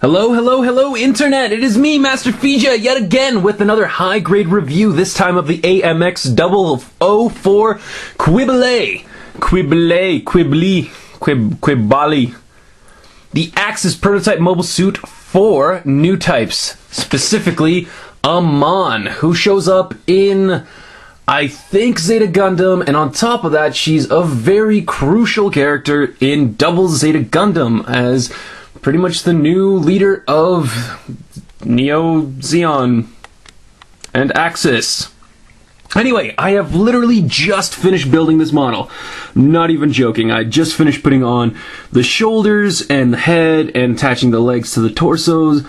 Hello, hello, hello, Internet! It is me, MasterFeja, yet again with another high-grade review, this time of the AMX 004 Qubeley. Qubeley. The Axis prototype mobile suit for new types, specifically Haman, who shows up in, I think, Zeta Gundam, and on top of that, she's a very crucial character in Double Zeta Gundam, as pretty much the new leader of Neo Zeon and Axis. Anyway, I have literally just finished building this model. Not even joking. I just finished putting on the shoulders and the head and attaching the legs to the torsos.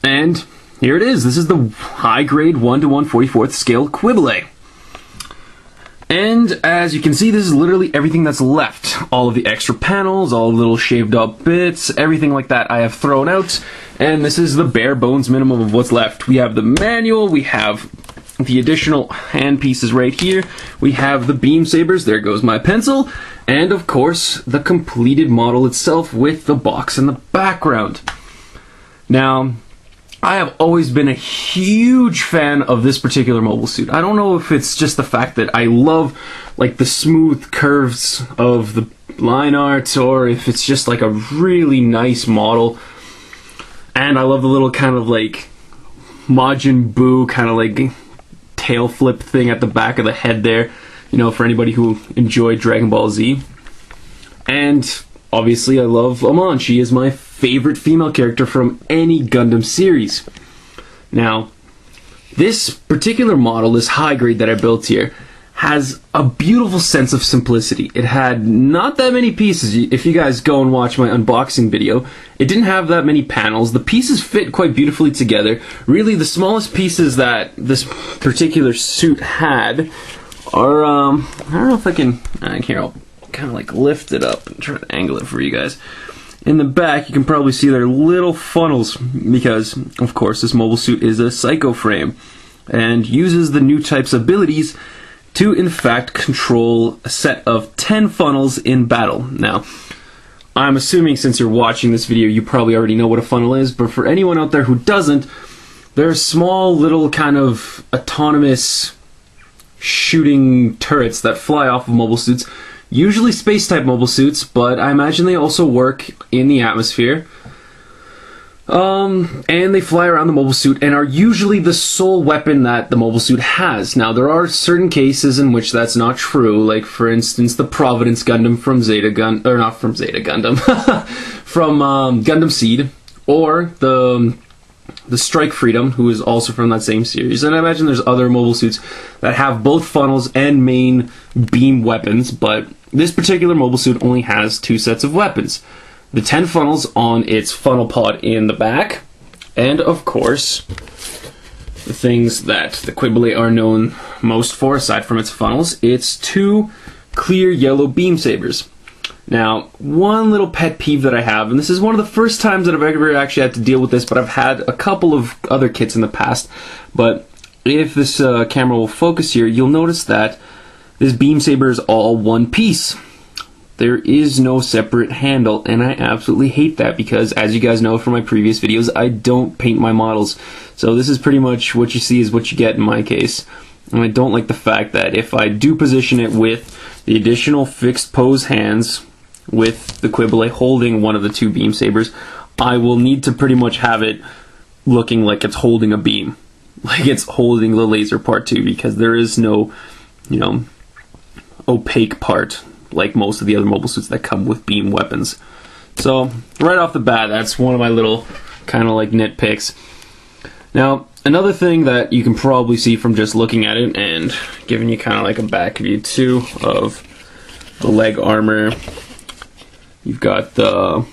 And here it is. This is the high-grade 1 to 1/44 scale Qubeley. And as you can see, this is literally everything that's left. All of the extra panels, all the little shaved up bits, everything like that I have thrown out. And this is the bare bones minimum of what's left. We have the manual, we have the additional hand pieces right here, we have the beam sabers, there goes my pencil, and of course the completed model itself with the box in the background. Now, I have always been a huge fan of this particular mobile suit. I don't know if it's just the fact that I love like the smooth curves of the line art, or if it's just like a really nice model. And I love the little kind of like Majin Buu kind of like tail flip thing at the back of the head there, you know, for anybody who enjoyed Dragon Ball Z. And obviously I love Haman. She is my favorite female character from any Gundam series. Now, this particular model, this high grade that I built here, has a beautiful sense of simplicity. It had not that many pieces. If you guys go and watch my unboxing video, it didn't have that many panels. The pieces fit quite beautifully together. Really, the smallest pieces that this particular suit had are, I don't know if I can, here, I'll kind of like lift it up and try to angle it for you guys. In the back, you can probably see their little funnels because, of course, this mobile suit is a psycho frame and uses the new type's abilities to, in fact, control a set of 10 funnels in battle. Now, I'm assuming since you're watching this video, you probably already know what a funnel is, but for anyone out there who doesn't, they're small little kind of autonomous shooting turrets that fly off of mobile suits. Usually space-type mobile suits, but I imagine they also work in the atmosphere. And they fly around the mobile suit and are usually the sole weapon that the mobile suit has. Now, there are certain cases in which that's not true, like, for instance, the Providence Gundam from from Gundam Seed, or the Strike Freedom, who is also from that same series. And I imagine there's other mobile suits that have both funnels and main beam weapons, but this particular mobile suit only has 2 sets of weapons. The 10 funnels on its funnel pod in the back, and of course, the things that the Qubeley are known most for, aside from its funnels, it's 2 clear yellow beam sabers. Now, one little pet peeve that I have, and this is one of the first times that I've ever actually had to deal with this, but I've had a couple of other kits in the past, but if this camera will focus here, you'll notice that this beam saber is all one piece. There is no separate handle, and I absolutely hate that because, as you guys know from my previous videos, I don't paint my models. So this is pretty much what you see is what you get in my case. And I don't like the fact that if I do position it with the additional fixed pose hands with the Qubeley holding one of the 2 beam sabers, I will need to pretty much have it looking like it's holding a beam. Like it's holding the laser part too, because there is no, you know, opaque part like most of the other mobile suits that come with beam weapons. So, right off the bat, that's one of my little kind of like nitpicks. Now, another thing that you can probably see from just looking at it and giving you kind of like a back view too of the leg armor, you've got the,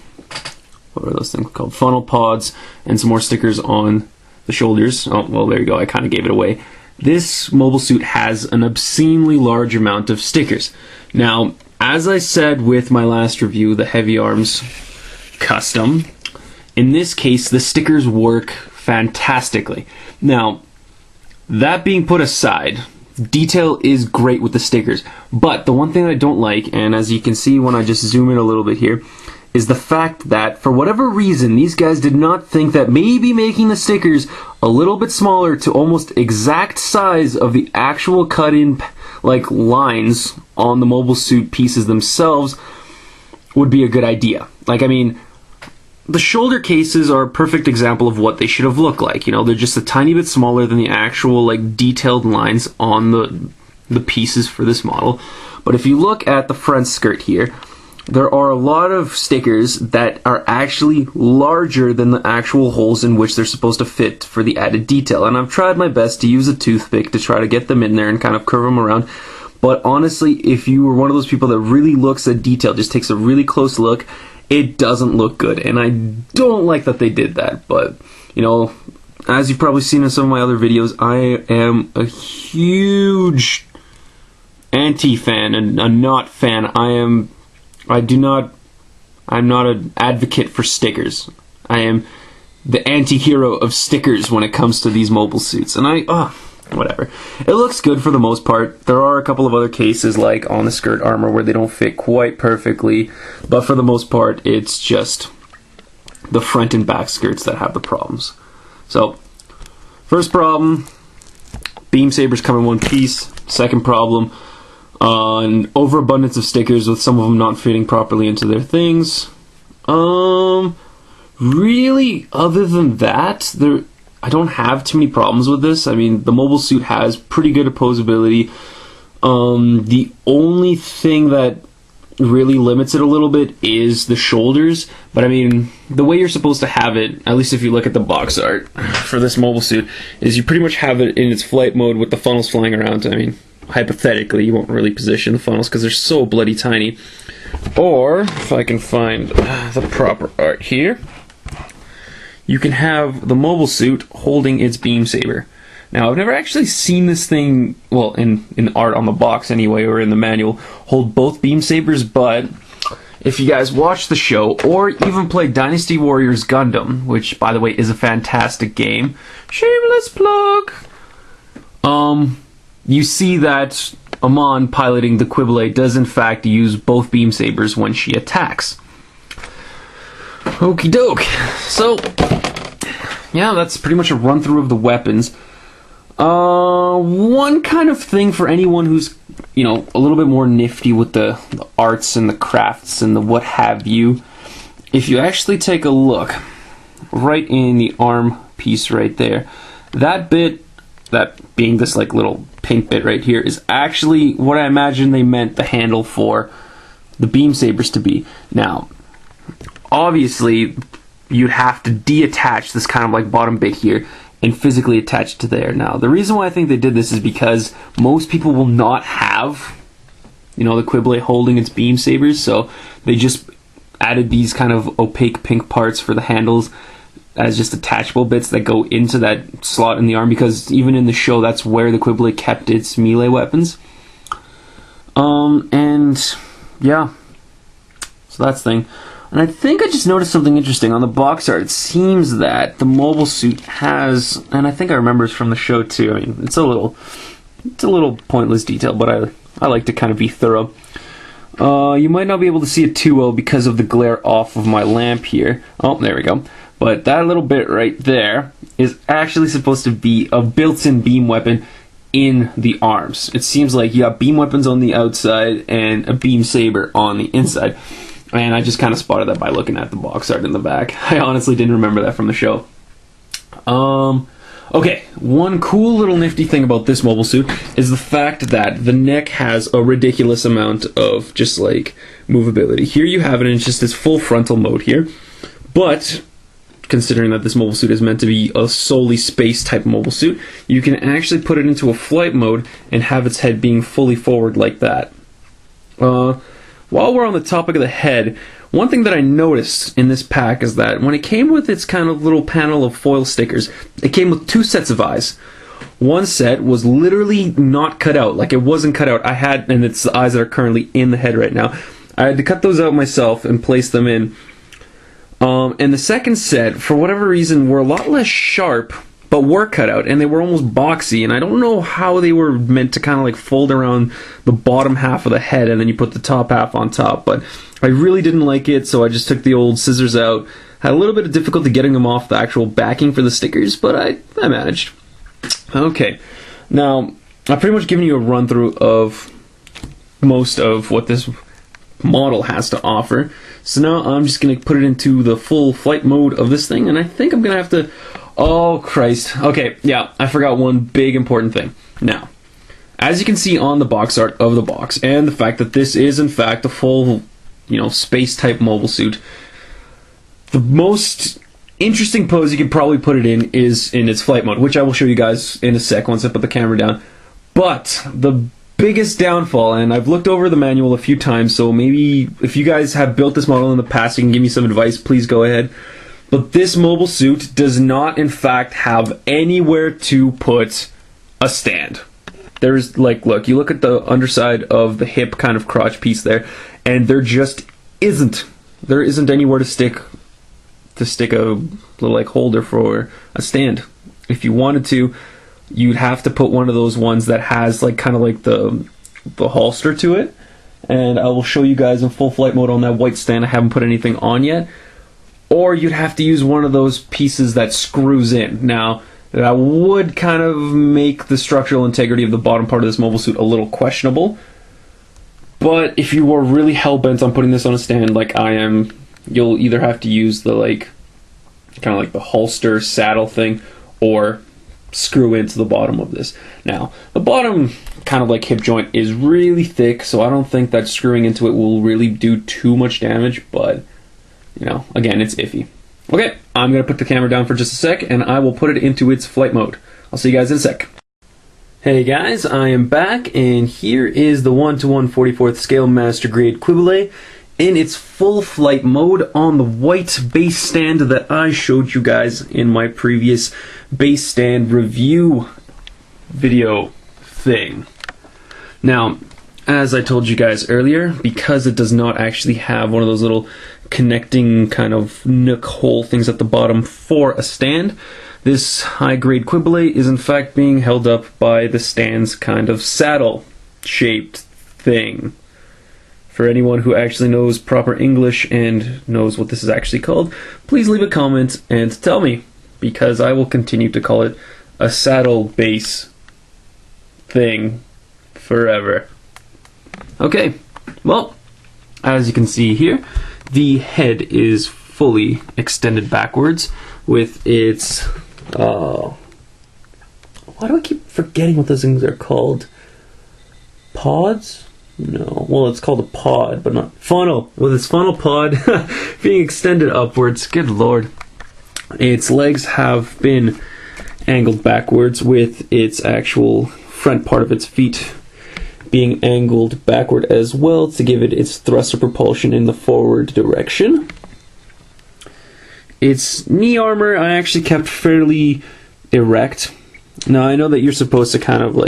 what are those things called? Funnel pods, and some more stickers on the shoulders. Oh, well, there you go, I kind of gave it away. This mobile suit has an obscenely large amount of stickers. Now, as I said with my last review, the Heavy Arms Custom, in this case, the stickers work fantastically. Now, that being put aside, detail is great with the stickers, but the one thing I don't like, and as you can see when I just zoom in a little bit here, is the fact that, for whatever reason, these guys did not think that maybe making the stickers a little bit smaller to almost exact size of the actual cut-in like lines on the mobile suit pieces themselves would be a good idea. Like, I mean, the shoulder cases are a perfect example of what they should have looked like. You know, they're just a tiny bit smaller than the actual like detailed lines on the pieces for this model. But if you look at the front skirt here, there are a lot of stickers that are actually larger than the actual holes in which they're supposed to fit for the added detail. And I've tried my best to use a toothpick to try to get them in there and kind of curve them around. But honestly, if you were one of those people that really looks at detail, just takes a really close look, it doesn't look good. And I don't like that they did that. But, you know, as you've probably seen in some of my other videos, I am a huge anti-fan and a not fan. I'm not an advocate for stickers. I am the anti-hero of stickers when it comes to these mobile suits. And whatever. It looks good for the most part. There are a couple of other cases, like on the skirt armor, where they don't fit quite perfectly. But for the most part, it's just the front and back skirts that have the problems. So, first problem, beam sabers come in one piece. Second problem, an overabundance of stickers with some of them not fitting properly into their things. Really, other than that, I don't have too many problems with this. I mean, the mobile suit has pretty good opposability. The only thing that really limits it a little bit is the shoulders. But I mean, the way you're supposed to have it, at least if you look at the box art for this mobile suit, is you pretty much have it in its flight mode with the funnels flying around. I mean, hypothetically, you won't really position the funnels because they're so bloody tiny. Or, if I can find the proper art here, you can have the mobile suit holding its beam saber. Now, I've never actually seen this thing, well, in art on the box anyway, or in the manual, hold both beam sabers, but if you guys watch the show, or even play Dynasty Warriors Gundam, which, by the way, is a fantastic game, shameless plug, you see that Haman, piloting the Qubeley, does in fact use both beam sabers when she attacks. Okie doke. So, yeah, that's pretty much a run through of the weapons. One kind of thing for anyone who's, you know, a little bit more nifty with the arts and the crafts and the what have you, if you actually take a look right in the arm piece right there, that bit, that being this like little pink bit right here, is actually what I imagine they meant the handle for the beam sabers to be. Now, obviously, you'd have to deattach this kind of like bottom bit here and physically attach it to there. Now, the reason why I think they did this is because most people will not have, you know, the Qubeley holding its beam sabers, so they just added these kind of opaque pink parts for the handles as just attachable bits that go into that slot in the arm, because even in the show, that's where the Qubeley kept its melee weapons. And yeah, so that's the thing. And I think I just noticed something interesting on the box art. It seems that the mobile suit has, and I think I remember it's from the show too. I mean, it's a little pointless detail, but I like to kind of be thorough. You might not be able to see it too well because of the glare off of my lamp here. Oh, there we go. But that little bit right there is actually supposed to be a built-in beam weapon in the arms. It seems like you got beam weapons on the outside and a beam saber on the inside. And I just kind of spotted that by looking at the box art in the back. I honestly didn't remember that from the show. Okay, one cool little nifty thing about this mobile suit is the fact that the neck has a ridiculous amount of just like movability. Here you have it in just this full frontal mode here, but considering that this mobile suit is meant to be a solely space type mobile suit, you can actually put it into a flight mode and have its head being fully forward like that. While we're on the topic of the head, one thing that I noticed in this pack is that when it came with its kind of little panel of foil stickers, it came with two sets of eyes. One set was literally not cut out, like it wasn't cut out. And it's the eyes that are currently in the head right now. I had to cut those out myself and place them in. And the second set, for whatever reason, were a lot less sharp but were cut out, and they were almost boxy, and I don't know how they were meant to kind of like fold around the bottom half of the head and then you put the top half on top, but I really didn't like it, so I just took the old scissors out. Had a little bit of difficulty getting them off the actual backing for the stickers, but I managed. Okay, now I've pretty much given you a run through of most of what this model has to offer, so now I'm just going to put it into the full flight mode of this thing, and I think I'm going to have to... Oh, Christ. Okay, yeah, I forgot one big important thing. Now, as you can see on the box art of the box, and the fact that this is in fact a full, space-type mobile suit, the most interesting pose you can probably put it in is in its flight mode, which I will show you guys in a sec once I put the camera down. But the biggest downfall, and I've looked over the manual a few times, so maybe if you guys have built this model in the past, you can give me some advice, please go ahead. But this mobile suit does not, in fact, have anywhere to put a stand. There's, look, you look at the underside of the hip kind of crotch piece there, and there just isn't. There isn't anywhere to stick a little, holder for a stand. If you wanted to, you'd have to put one of those ones that has, the holster to it. And I will show you guys in full flight mode on that white stand. I haven't put anything on yet. Or you'd have to use one of those pieces that screws in. Now, that would kind of make the structural integrity of the bottom part of this mobile suit a little questionable. But if you were really hell-bent on putting this on a stand like I am, you'll either have to use the, the holster saddle thing, or screw into the bottom of this. Now, the bottom kind of hip joint is really thick, so I don't think that screwing into it will really do too much damage, but... again, it's iffy. Okay, I'm going to put the camera down for just a sec, and I will put it into its flight mode. I'll see you guys in a sec. Hey guys, I am back, and here is the 1:1 44th scale master grade Qubeley in its full flight mode on the white base stand that I showed you guys in my previous base stand review video thing. Now, as I told you guys earlier, because it does not actually have one of those little connecting kind of nook hole things at the bottom for a stand, this high-grade Qubeley is in fact being held up by the stand's kind of saddle-shaped thing. For anyone who actually knows proper English and knows what this is actually called, please leave a comment and tell me, because I will continue to call it a saddle base thing forever. Okay, well, as you can see here, the head is fully extended backwards with its, why do I keep forgetting what those things are called? Pods? No, well, it's called a pod, but not funnel. With its funnel pod being extended upwards, good lord. Its legs have been angled backwards with its actual front part of its feet being angled backward as well to give it its thrust of propulsion in the forward direction. Its knee armor I actually kept fairly erect. Now I know that you're supposed to kind of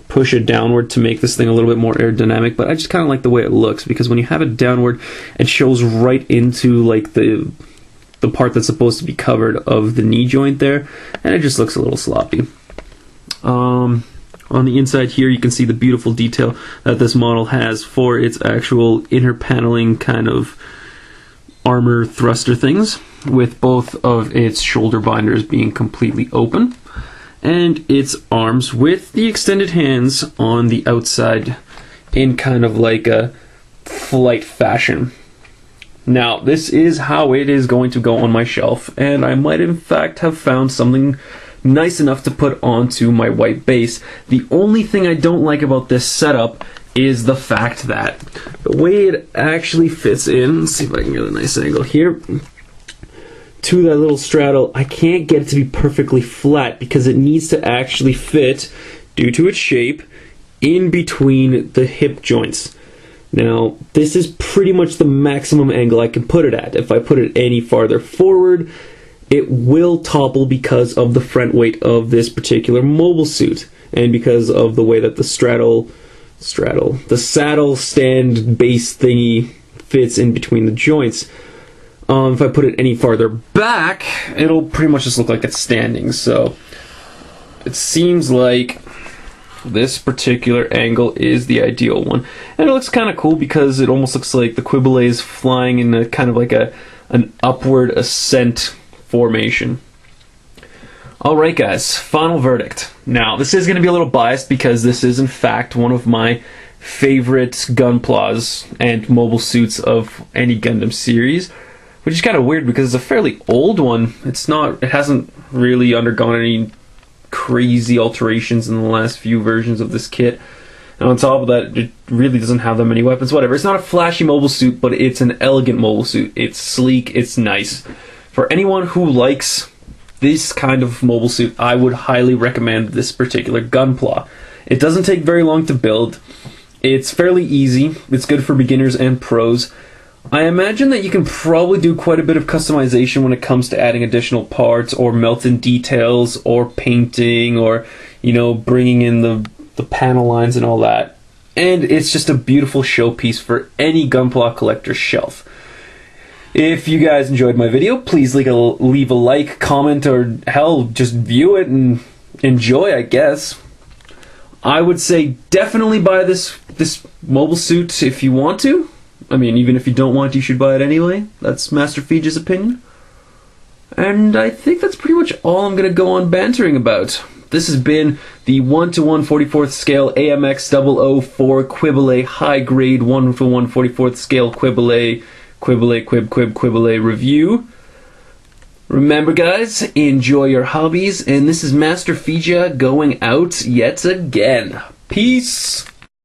push it downward to make this thing a little bit more aerodynamic, but I just kind of like the way it looks, because when you have it downward, it shows right into the part that's supposed to be covered of the knee joint there, and it just looks a little sloppy. On the inside here, you can see the beautiful detail that this model has for its actual inner paneling kind of armor thruster things, with both of its shoulder binders being completely open, and its arms with the extended hands on the outside in kind of like a flight fashion. Now, this is how it is going to go on my shelf, and I might in fact have found something nice enough to put onto my white base. The only thing I don't like about this setup is the fact that the way it actually fits in, let's see if I can get a nice angle here, to that little straddle, I can't get it to be perfectly flat because it needs to actually fit, due to its shape, in between the hip joints. Now, this is pretty much the maximum angle I can put it at. If I put it any farther forward, it will topple because of the front weight of this particular mobile suit, and because of the way that the saddle stand base thingy fits in between the joints. If I put it any farther back, it'll pretty much just look like it's standing. So it seems like this particular angle is the ideal one. And it looks kind of cool because it almost looks like the Qubeley is flying in a kind of like an upward ascent formation. Alright guys, final verdict. Now, this is going to be a little biased because this is in fact one of my favorite Gunplaws and mobile suits of any Gundam series, which is kind of weird because it's a fairly old one. It hasn't really undergone any crazy alterations in the last few versions of this kit. And on top of that, it really doesn't have that many weapons. Whatever. It's not a flashy mobile suit, but it's an elegant mobile suit. It's sleek. It's nice. For anyone who likes this kind of mobile suit, I would highly recommend this particular Gunpla. It doesn't take very long to build. It's fairly easy. It's good for beginners and pros. I imagine that you can probably do quite a bit of customization when it comes to adding additional parts or melt-in details or painting or, you know, bringing in the panel lines and all that. And it's just a beautiful showpiece for any Gunpla collector's shelf. If you guys enjoyed my video, please leave a like, comment, or hell, just view it and enjoy, I guess. I would say definitely buy this mobile suit if you want to. I mean, even if you don't want to, you should buy it anyway. That's MasterFeja's opinion. And I think that's pretty much all I'm going to go on bantering about. This has been the 1:1/44th scale AMX 004 Qubeley high grade 1:1/44th scale Qubeley review. Remember guys, enjoy your hobbies, and this is MasterFeja going out yet again. Peace!